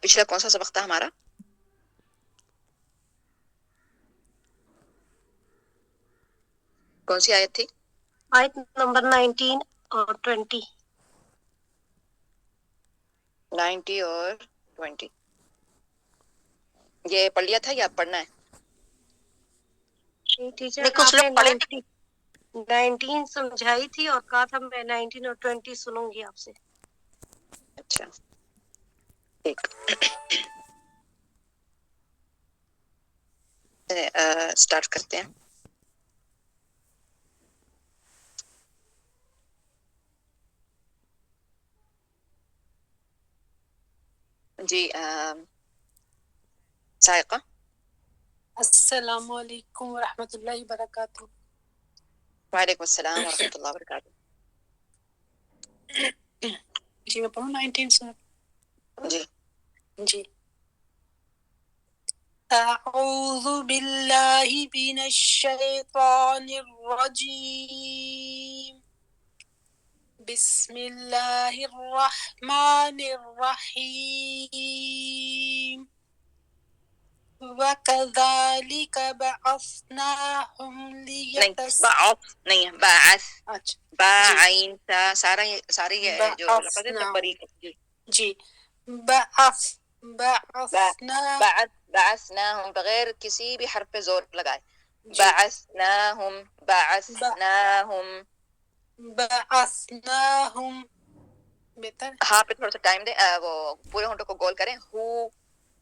پچھلا کون سا سبق تھا ہمارا؟ کون سی آیت تھی؟ آیت نمبر 19 اور 20. 90 اور 20 یہ پڑھ لیا تھا یا پڑھنا ہے؟ ٹیچر نہیں، کچھ آپ لوگ نے پڑھے 19 سمجھائی تھی اور کہا تھا میں 19 اور 20 سنوں گی آپ سے. اچھا ٹھیک. اسٹارٹ کرتے ہیں. جی سائقہ. السلام علیکم ورحمۃ اللہ وبرکاتہ. وعلیکم السلام ورحمۃ اللہ وبرکاتہ. جی میں پڑھوں 19 سر. جی جی. اعوذ باللہ من الشیطان الرجیم. بسم اللہ الرحمن الرحیم. وَكَذَلِكَ بَعَثْنَاهُمْ نہیں، بعث نہیں ہے، بعث. اچھا بعین تا سارا ساری جو لفظ ہے بعثنا بریک. جی جی بعثنا بعثناہم بغیر کسی بھی حرف پہ زور لگائے. جی بعثناہم بعثناہم. بعثناہم بہتر. ہاں پہ تھوڑا سا ٹائم دیں، وہ پورے ہونٹوں کو گول کریں. ہو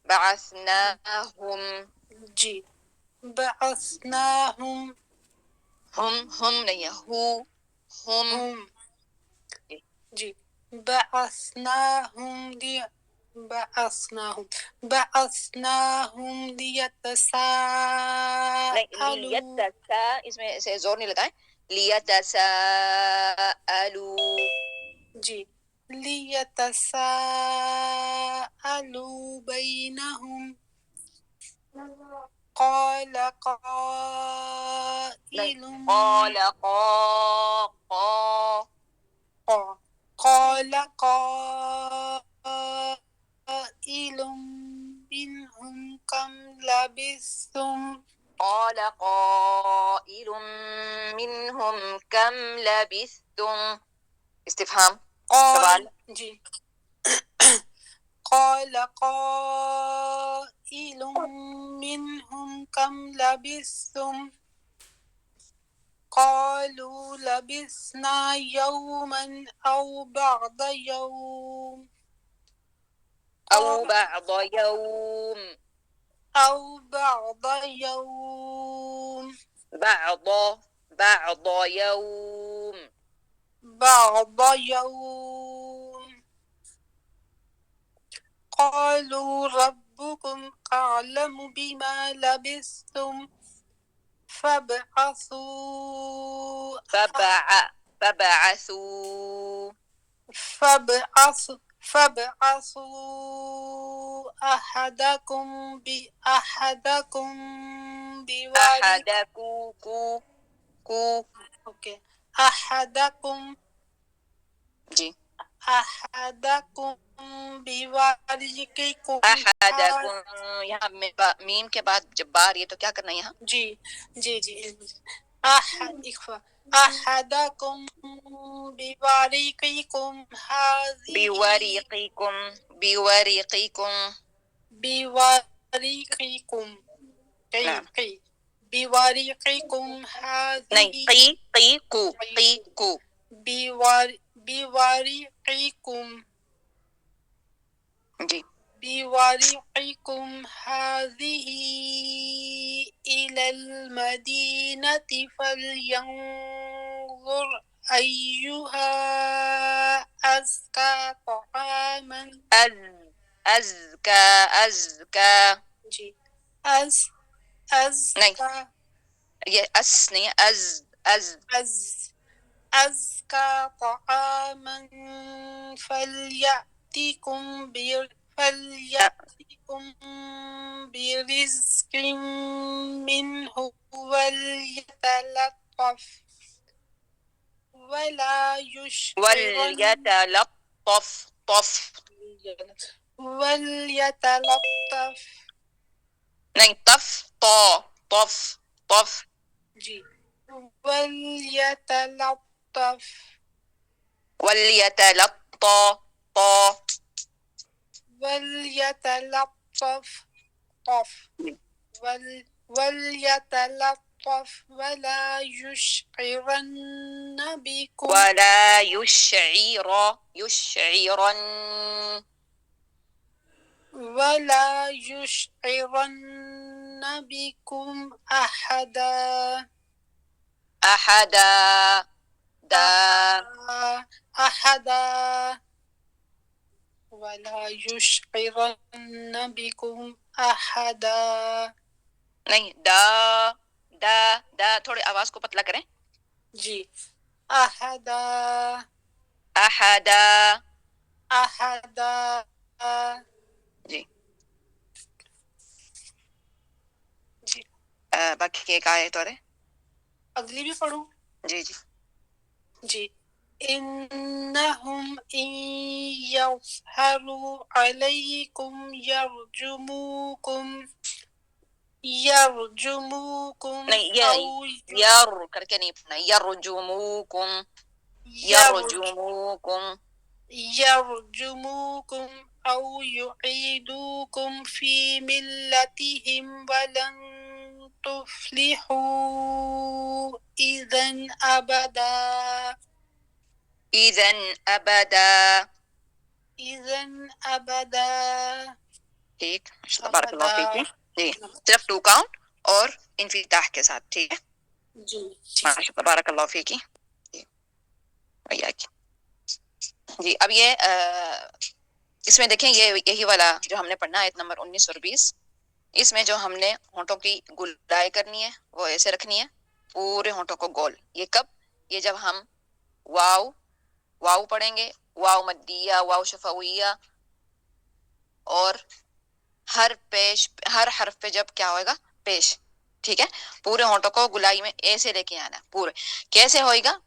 بعثناہم. جی بعثناہم ہم نہیں ہے، ہو ہم. ہم. جی بعثناہم بعثناہم نہیں، لیتساءلوا. لیتسا اس میں سے زور نہیں لگائیں. لیتساءلوا. جی لیتساءلوا بینہم. قال نہیں، قائل قال قا قال قائل منهم كم لبثتم. قال قائل منهم كم لبثتم. استفهام سوال. جی قال قائل منهم كم لبثتم. قالوا لبثنا يوما أو بعض يوم. او بعض يوم. أو بعض يوم. بعض يوم. بعض يوم. قالوا ربكم أعلم بما لبثتم فابعثوا فبعثوا أحدكم اوكي أحدكم جی أحدكم بورقكم. احدکم. یہاں میم کے بعد جب بار یہ تو کیا کرنا ہے یہاں؟ جی جی جی أحدكم بورقكم هذه. بورقکم بورقکم. بورقكم نعم. بورقكم هذه. نہیں، قی کو بورقكم جی بورقكم هذه إلى المدينة فلينظر أيها أزكى طعاما. ازکا جی نہیں، أزكى یہ اس نہیں ہے، أزكى طعاما فليأتكم برزق منه وليتلطف ولا يشعرن وليتلطف وَلْيَتَلَطَّفْ نہیں، طف تو، طف طف جی وَلْيَتَلَطَّفْ ولیتلط تو وَلْيَتَلَطَّفْ طف وَلْيَتَلَطَّفْ وَلَا يُشْعِرَنَّ بِكُمْ ولا يشعرن وَلَا يُشْعِرَنَّ بِكُمْ أَحَدًا احدا دا أحدا وَلَا يُشْعِرَنَّ بِكُمْ أَحَدًا نہیں، دا دا دا تھوڑی آواز کو پتلا کریں. جی أحدا احدا أحدا جی. جی باقی ایک آیت اور ہے. اگلی بھی پڑھوں جی جی جی إنهم إن يظهروا عليكم يرجموكم نہیں، أو یر کر کے نہیں پڑھنا، یرجموکم یرجموکم يرجموكم أو يعيدوكم في ملتهم ولن تفلحوا إذا أبدا اذن ابدا. ٹھیک، بارک اللہ فیک. أبدا جی صرف 2 کاؤنٹ اور انفتاح کے ساتھ. ٹھیک ہے، جی ٹھیک ماشاء اللہ، بارک اللہ فیکی. جی اب یہ اس میں دیکھیں، یہ یہی والا جو ہم نے پڑھنا ہے، آیت نمبر 19 اور 20. اس میں جو ہم نے ہونٹوں کی گلائی کرنی ہے وہ ایسے رکھنی ہے، پورے ہونٹوں کو گول. یہ کب؟ یہ جب ہم واو پڑھیں گے، واو مدیہ، واو شفویہ، اور ہر حرف پہ جب کیا ہوئے گا؟ پیش. ٹھیک ہے، پورے ہونٹوں کو گلائی میں ایسے لے کے آنا ہے. پورے کیسے ہوئے گا؟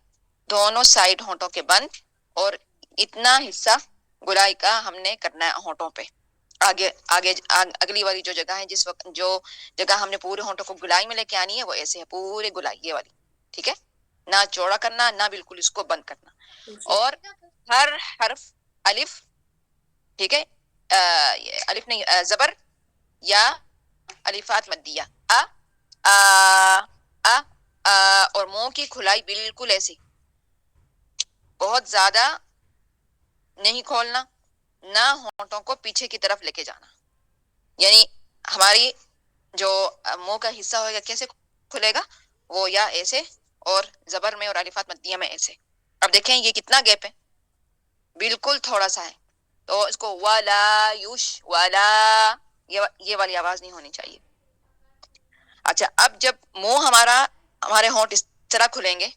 دونوں سائڈ ہونٹوں کے بند، اور اتنا حصہ گلائی کا ہم نے کرنا ہے ہونٹوں پہ. آگے اگلی والی جو جگہ ہے، جس وقت جو جگہ ہم نے پورے ہونٹوں کو گلائی میں لے کے آنی ہے، وہ ایسے ہے، پورے گلائی یہ والی. ٹھیک ہے، نہ چوڑا کرنا، نہ بالکل اس کو بند کرنا. اور ہر حرف الف، ٹھیک ہے، الف نہیں، زبر یا الفات مدیہ، اور منہ کی کھلائی بالکل ایسی، بہت زیادہ نہیں کھولنا، نہ ہونٹوں کو پیچھے کی طرف لے کے جانا. یعنی ہماری جو منہ کا حصہ ہوگا کیسے کھلے گا؟ وہ یا ایسے، اور زبر میں اور الفات مدیہ میں ایسے. اب دیکھیں یہ کتنا گیپ ہے، بالکل تھوڑا سا ہے. تو اس کو ولا یہ والی آواز نہیں ہونی چاہیے. اچھا، اب جب منہ ہمارے ہونٹ اس طرح کھلیں گے،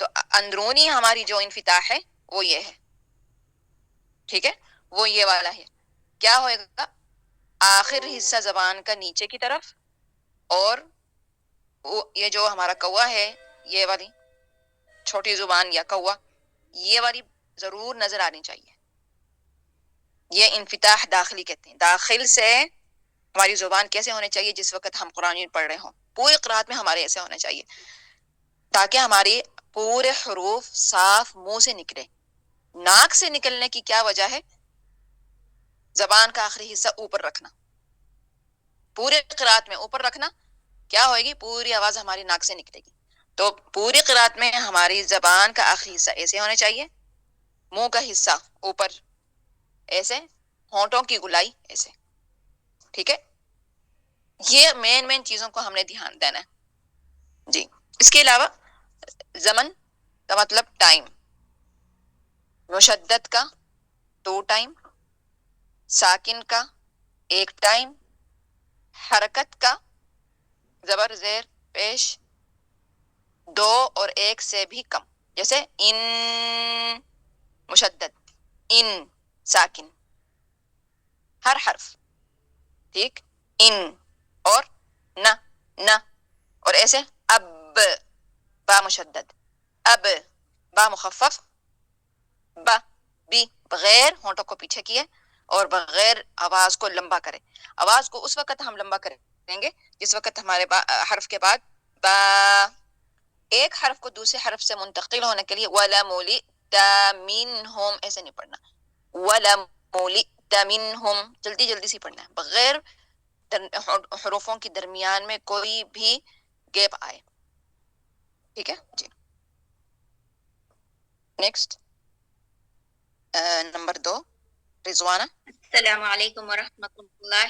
تو اندرونی ہماری جو انفتاح ہے وہ یہ ہے. ٹھیک ہے، وہ یہ والا ہے. کیا ہوئے گا؟ آخر حصہ زبان کا نیچے کی طرف، اور یہ جو ہمارا کوا ہے، یہ والی چھوٹی زبان یا کوا، یہ والی ضرور نظر آنی چاہیے. یہ انفتاح داخلی کہتے ہیں. داخل سے ہماری زبان کیسے ہونے چاہیے؟ جس وقت ہم قرآن پڑھ رہے ہوں، پوری قرآت میں ہمارے ایسے ہونے چاہیے، تاکہ ہماری پورے حروف صاف منہ سے نکلے. ناک سے نکلنے کی کیا وجہ ہے؟ زبان کا آخری حصہ اوپر رکھنا، پورے قرآت میں اوپر رکھنا. کیا ہوئے گی؟ پوری آواز ہماری ناک سے نکلے گی. تو پوری قرآت میں ہماری زبان کا آخری حصہ ایسے ہونے چاہیے، منہ کا حصہ اوپر ایسے، ہونٹوں کی گلائی ایسے. ٹھیک ہے، یہ مین چیزوں کو ہم نے دھیان دینا ہے. جی اس کے علاوہ زمن کا مطلب ٹائم، مشدد کا 2 ٹائم، ساکن کا 1 ٹائم، حرکت کا زبر زیر پیش 2 اور 1 سے بھی کم. جیسے ان مشدد، ان ساکن، ہر حرف. ٹھیک، ان، اور نہ، اور ایسے اب، با مشدد، اب، با مخفف، با بھی بغیر ہونٹوں کو پیچھے کیے، اور بغیر آواز کو لمبا کرے. آواز کو اس وقت ہم لمبا کریں گے جس وقت ہمارے حرف کے بعد با ایک حرف کو دوسرے حرف سے منتقل ہونے کے لیے وَلَمُلِئْتَ مِنْهُمْ ایسے نہیں پڑھنا. وَلَمُلِئْتَ مِنْهُمْ جلدی جلدی سے پڑھنا ہے بغیر حروفوں کے درمیان میں کوئی بھی گیپ آئے. ٹھیک ہے جی. Next number 2 Rizwana. السلام علیکم ورحمۃ اللہ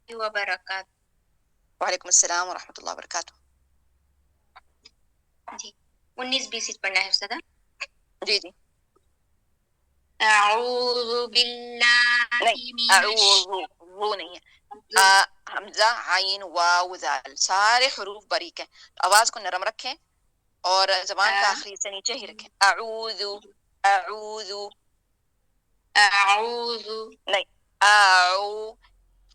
وبرکاتہ. وعلیکم السلام ورحمۃ اللہ وبرکاتہ. جی 19-20 پڑھنا ہے سدا. جی جی اعوذ باللہ نہیں من وہ نہیں ہے. حمزہ عین واو ذال سارے حروف باریک ہیں. آواز کو نرم رکھیں اور زبان کا آخری سے نیچے ہی رکھیں. اعوذ اعوذ اعوذ نہیں اعو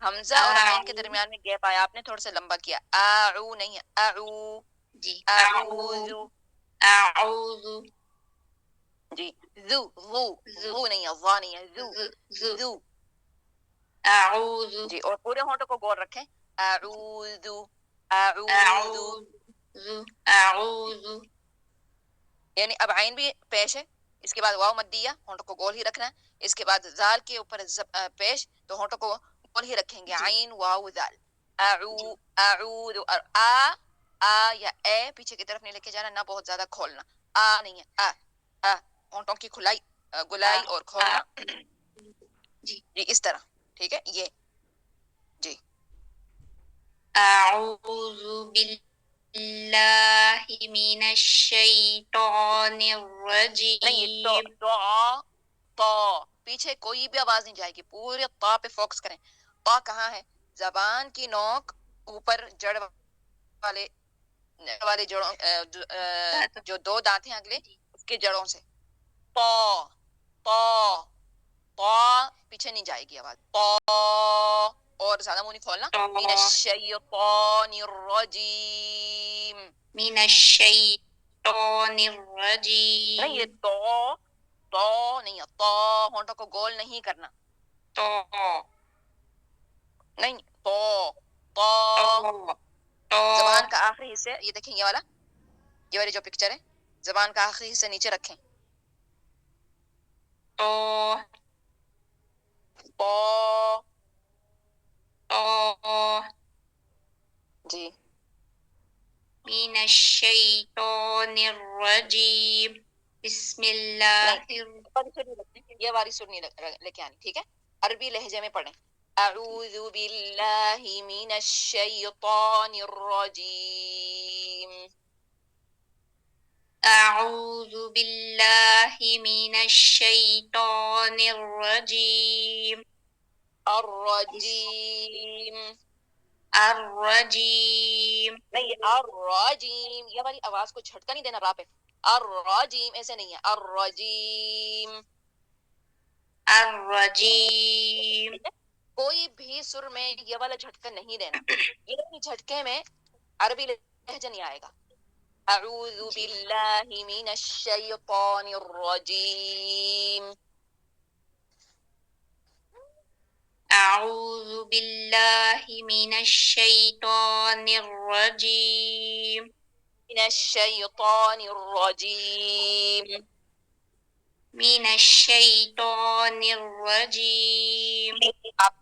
حمزہ اور عین کے درمیان میں گیپ آیا آپ نے تھوڑا سا لمبا کیا. اعو نہیں ہے اعو جی اعوذ اعوذ جی ذو ذو نہیں ہے ظا نہیں ہے ذو ذو اعوذ جی. اور پورے ہونٹوں کو گول رکھیں. اعوذ اعوذ اعوذ اعوذ یعنی اب عین بھی پیش ہے اس کے بعد واو مدیہ ہونٹوں کو گول ہی رکھنا ہے. اس کے بعد زال کے اوپر پیش تو ہونٹوں کو گول ہی رکھیں گے. عین واو زال اعو اعوذ اور آ یا اے پیچھے کی طرف نہیں لے کے جانا نہ بہت زیادہ کھولنا. آ نہیں ہے آ ہونٹوں کی کھلائی گلائی اور کھولنا جی جی اس طرح. ٹھیک ہے یہ جی. اعوذ باللہ من الشیطان نہیں یہ الرجیم. تو پیچھے کوئی بھی آواز نہیں جائے گی. پورے تا پہ فوکس کریں. تا کہاں ہے؟ زبان کی نوک اوپر جڑ والے جڑوں جو 2 دانت ہیں اگلے اس کے جڑوں سے. تو پیچھے نہیں جائے گی آواز. اور زیادہ منہ نہیں کھولنا. من الشیطان الرجیم من الشیطان نہیں یہ الرجیم. تو نہیں ہے. تو ہونٹوں کو گول نہیں کرنا. تو نہیں تو زبان کا آخری حصے یہ دیکھیں یہ والی جو پکچر ہے زبان کا آخری حصہ نیچے رکھیں. تو جی من الشیطان الرجیم. بسم اللہ یہ والی سر نہیں لے کے آنی. ٹھیک ہے عربی لہجے میں پڑھیں. اعوذ باللہ من الشیطان الرجیم. اعوذ باللہ من الشیطان الرجیم. الرجیم الرجیم نہیں الرجیم یہ والی آواز کو جھٹکا نہیں دینا را پہ. الرجیم ایسے نہیں ہے. الرجیم الرجیم. ٹھیک ہے؟ کوئی بھی سر میں یہ والا جھٹکا نہیں دینا. یہ والی جھٹکے میں عربی لہجہ نہیں آئے گا. اعوذ باللہ من الشیطان الرجیم. اعوذ باللہ من الشیطان الرجیم. من الشیطان الرجیم. من الشیطان الرجیم. آپ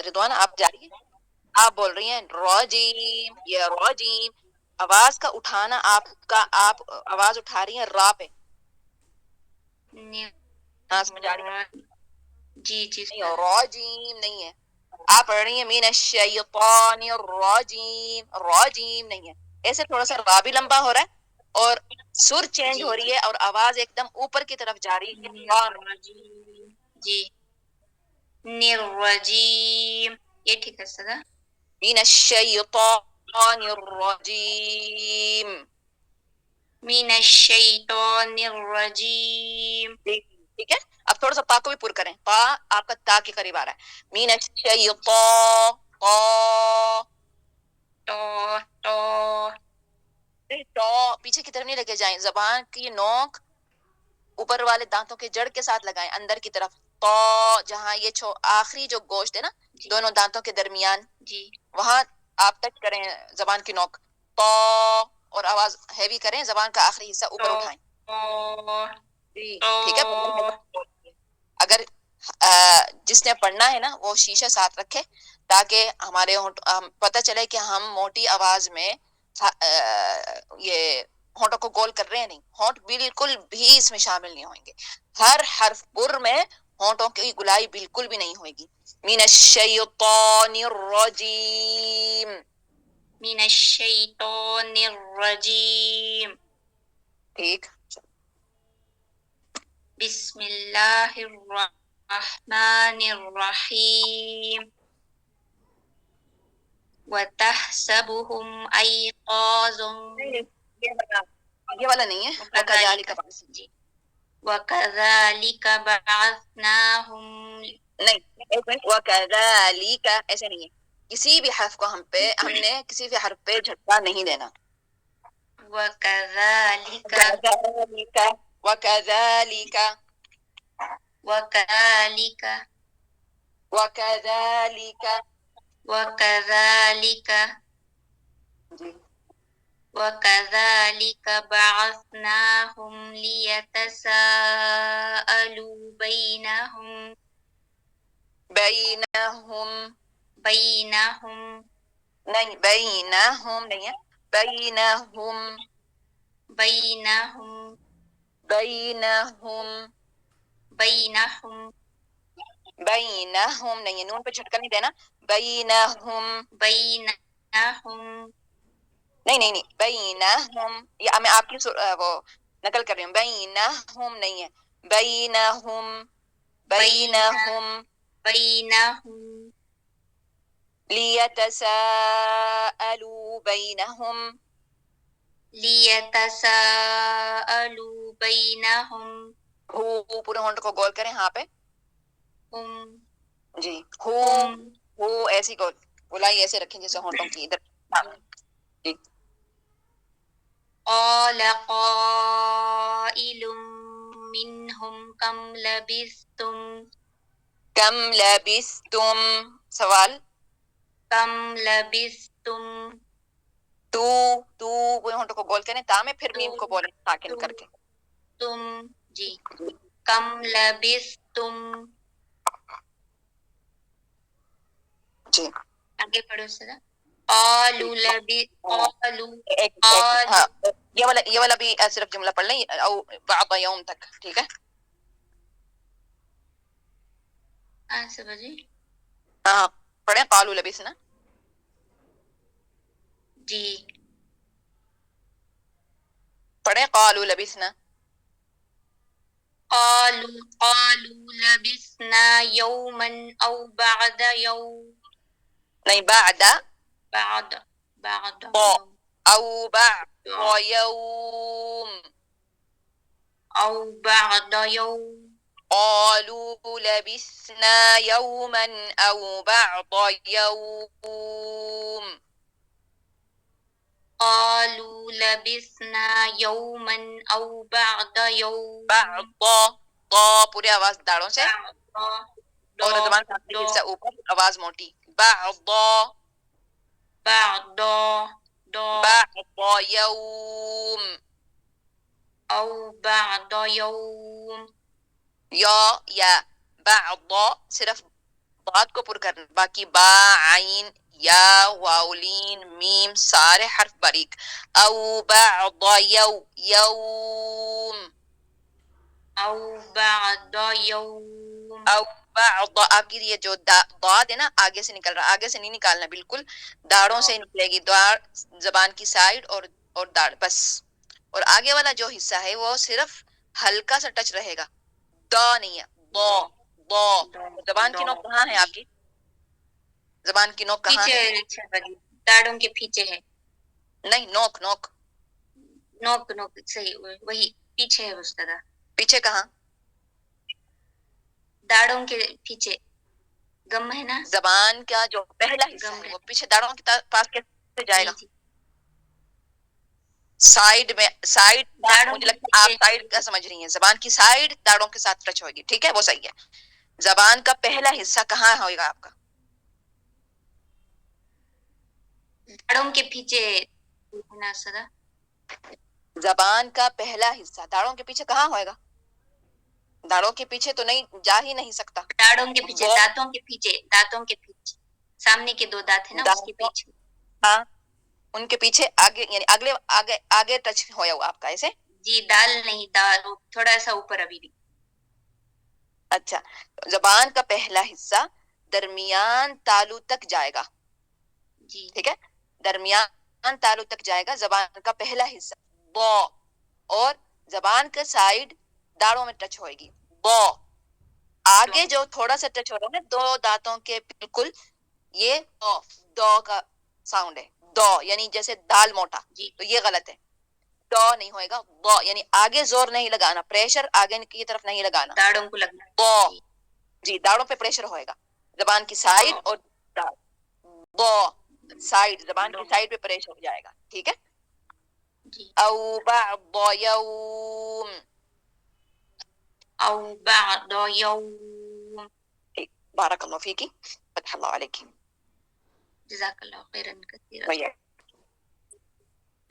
رضوان آپ جا رہی ہیں آپ بول رہی ہیں رجیم یہ رجیم. آواز کا اٹھانا آپ آواز اٹھا رہی ہیں را پہ. ہاں سمجھ آ رہی ہے. جی جی نہیں رجیم نہیں ہے. آپ پڑھ رہی ہیں من الشیطان الرجیم. رجیم نہیں ہے. ایسے تھوڑا سا را بھی لمبا ہو رہا ہے اور سر چینج ہو رہی ہے اور آواز ایک دم اوپر کی طرف جا رہی ہے. جی الرجیم یہ ٹھیک ہے سدا. من الشیطان الرجیم. من الشیطان الرجیم. ٹھیک ہے اب تھوڑا سا پا کو بھی پر کریں. پا آپ کا تا کے قریب آ رہا ہے. من الشیطان تو پیچھے کی طرف نہیں لگے جائیں. زبان کی نوک اوپر والے دانتوں کے جڑ کے ساتھ لگائیں اندر کی طرف. تو جہاں یہ آخری جو گوشت ہے نا جی دونوں دانتوں کے درمیان جی وہاں آپ ٹچ کریں زبان کی نوک تو اور آواز ہیوی کریں زبان کا آخری حصہ اوپر اٹھائیں جی ٹھیک ہے اگر جس نے پڑھنا ہے نا وہ شیشہ ساتھ رکھے تاکہ ہمارے پتہ چلے کہ ہم موٹی آواز میں یہ ہونٹوں کو گول کر رہے ہیں نہیں ہونٹ بالکل بھی اس میں شامل نہیں ہوئیں گے ہر حرف پر میں ہونٹوں کی گلائی بالکل بھی نہیں ہوئے گی من الشیطان الرجیم من الشیطان الرجیم ٹھیک بسم اللہ الرحمن الرحیم وتحسبهم أيقاظا یہ والا نہیں ہے وکذالک جی وكذلك بعثناهم نہیں ایک منٹ وکذالک ایسے نہیں ہے کسی بھی حرف کو ہم نے کسی بھی حرف پہ جھٹکا نہیں دینا وكذلك وکذالک وكذلك وکذالک وكذلك جی وكذلك بعثناهم ليتساءلوا بينهم بینہم بينهم نہیں بینہم نہیں ہے بینہم بينهم بینہم بينهم بینہم نہیں ہے نون پہ جھٹکا نہیں دینا بینہم بينهم نہیں بینہم یہ میں آپ کی وہ نقل کر رہی ہوں بینہم نہیں ہے بینہم بینہم بينهم لیتساءلوا بینہم ليتساءلوا بينهم ہو پورے ہونٹ کو گول کریں ہاں پہ جی ہو ایسی گولائی ایسے رکھیں جیسے ہونٹوں کی ادھر جی قال قائل منهم كم لبثتم کم لبثتم سوال كم لبثتم تو پورے ہونٹوں کو گول کریں تا میں پھر میم کو بولیں ساکن کر کے تم جی کم لبثتم جی آگے پڑھو سر قالوا قالوا ایک ہاں یہ والا بھی صرف جملہ پڑھ لیں او بعض یوم تک ٹھیک ہے سمجھے ہاں پڑھیں قالوا لبثنا جی پڑھیں قالوا لبثنا قالوا لبثنا يوما أو بعد يوم نہیں بعد بعد طاء يوم او بعد يوم أو بعد يوم قالوا لبثنا يوما او بعض يوم قالوا لبثنا يوما أو بعد يوم بعض پورے آواز داڑوں سے اور زبان کا آخری حصہ اوپر آواز موٹی بعض بعد يوم أو بعد يوم یا بعض صرف ضاد کو پر کرنا باقی با عین یا واولین میم سارے حرف باریک او بعض یوم أو بعد يوم او بعض آپ کی یہ جو ضاد ہے نا آگے سے نکل رہا آگے سے نہیں نکالنا بالکل داڑوں سے نکلے گی داڑ زبان کی سائڈ اور داڑ بس اور آگے والا جو حصہ ہے وہ صرف ہلکا سا ٹچ رہے گا دا نہیں ہے ضا زبان کی نوک کہاں ہے آپ کی زبان کی نوک کہاں پیچھے ہے داڑوں کے پیچھے ہے نہیں نوک نوک صحیح وہی پیچھے ہے اس طرح پیچھے کہاں داڑوں کے پیچھے گم ہے نا زبان کا جو پہلا حصہ ہے وہ پیچھے داڑوں کے پاس کیسے جائے گا سائیڈ میں سائیڈ داڑوں مجھے کے لگتا ہے آپ پیچھے سائیڈ کا سمجھ رہی ہیں زبان کی سائیڈ داڑوں کے ساتھ ٹچ ہوگی ٹھیک ہے وہ صحیح ہے زبان کا پہلا حصہ کہاں ہوگا آپ کا؟ داڑوں کے پیچھے ہے نا استاذہ؟ زبان کا پہلا حصہ داڑوں کے پیچھے کہاں ہوئے گا؟ داڑوں کے پیچھے تو نہیں جا ہی نہیں سکتا. داڑوں کے پیچھے، وہ دانتوں کے پیچھے، دانتوں کے پیچھے، سامنے کے 2 دانت ہیں نا اس کے دانتوں، پیچھے. ہاں ان کے پیچھے آگے، یعنی اگلے آگے آگے ٹچ ہویا ہوا آپ کا ایسے. جی دال نہیں، دال تھوڑا سا اوپر ابھی بھی. اچھا، زبان کا پہلا حصہ درمیان تالو تک جائے گا. جی ٹھیک ہے، درمیان تالو تک جائے گا زبان کا پہلا حصہ بو، اور زبان کا سائڈ داڑوں میں ٹچ ہوئے گی بو. آگے جو تھوڑا سا ٹچ ہو رہا ہے نا 2 دانتوں کے بالکل، یہ دو کا ساؤنڈ ہے. دو یعنی جیسے دال موٹا، جی تو یہ غلط ہے. دو نہیں ہوئے گا، بو یعنی آگے زور نہیں لگانا، پریشر آگے کی طرف نہیں لگانا. داڑوں کو لگنا ہے. بو، جی جی داڑوں پہ پریشر ہوئے گا، زبان کی سائڈ اور داڑ. بو سائڈ، زبان کی سائڈ پہ پریشر ہو جائے گا. ٹھیک ہے. جی. او بعض یوم، او بعد یوم. بارک اللہ فیکی، فتح اللہ علیکی. جزاک اللہ خیرن کثیرا.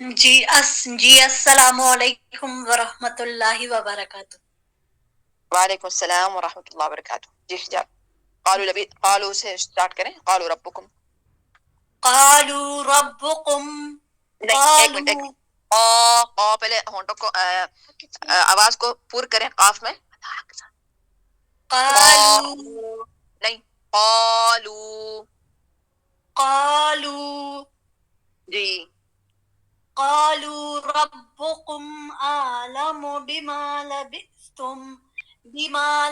جی السلام علیکم ورحمۃ اللہ وبرکاتہ. وعلیکم السلام ورحمۃ اللہ وبرکاتہ. جی حجاب. قالو سے اسٹارٹ کریں. قالو ربکم. قالوا ربکم. نہیں، ایک منٹ. پہلے ہونٹوں کو آواز کو پور کریں قاف میں. قالوا نہیں، قالو. قالوا جی قالوا ربكم أعلم بما لبثتم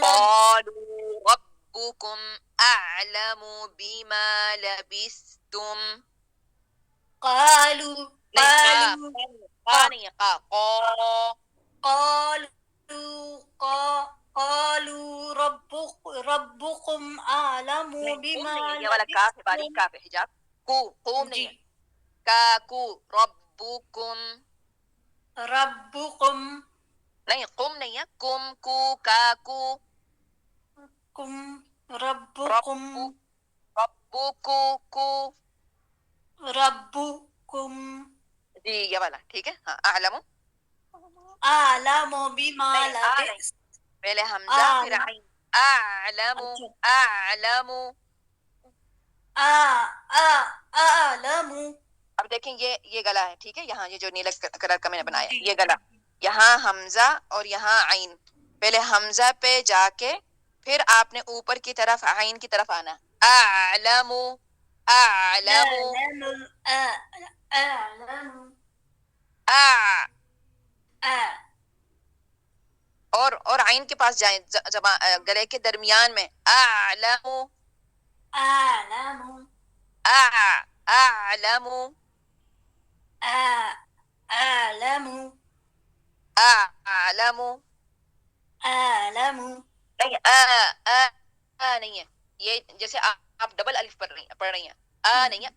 قالوا ربكم أعلم بما لبثتم. قالوا نہیں، قا نہیں ہے، قالوا ربكم أعلم نہیں، قوم نہیں بما ہے، یہ والا کاف ہے، باریک لبثتم. کاف ہے. حجاب قوم نہیں جی ہے. کاکو ربکم. ربكم نہیں، قم نہیں ہے، کم کو کاکو. ربكم ربکو کو. ربكم جی یہ والا ٹھیک ہے. ہاں اعلم. أعلم بما نہیں، نہیں، لبثتم. پہلے حمزہ پھر عین. اعلم. اچھا. اعلم. أعلم. اب دیکھیں یہ گلا ہے. ٹھیک ہے، یہاں یہ جو نیلا کلر کا میں نے بنایا جی یہ گلا، یہاں حمزہ اور یہاں عین. پہلے حمزہ پہ جا کے پھر آپ نے اوپر کی طرف عین کی طرف آنا. اعلم. اعلم. أعلم. اور عین کے پاس جائیں، گلے کے درمیان میں. اعلم. أعلم. اعلم. أعلم. اعلم. أعلم. نہیں، نہیں ہے، یہ جیسے آپ ڈبل الف پڑھ رہی ہیں. نہیں ہے، نہیں ہے.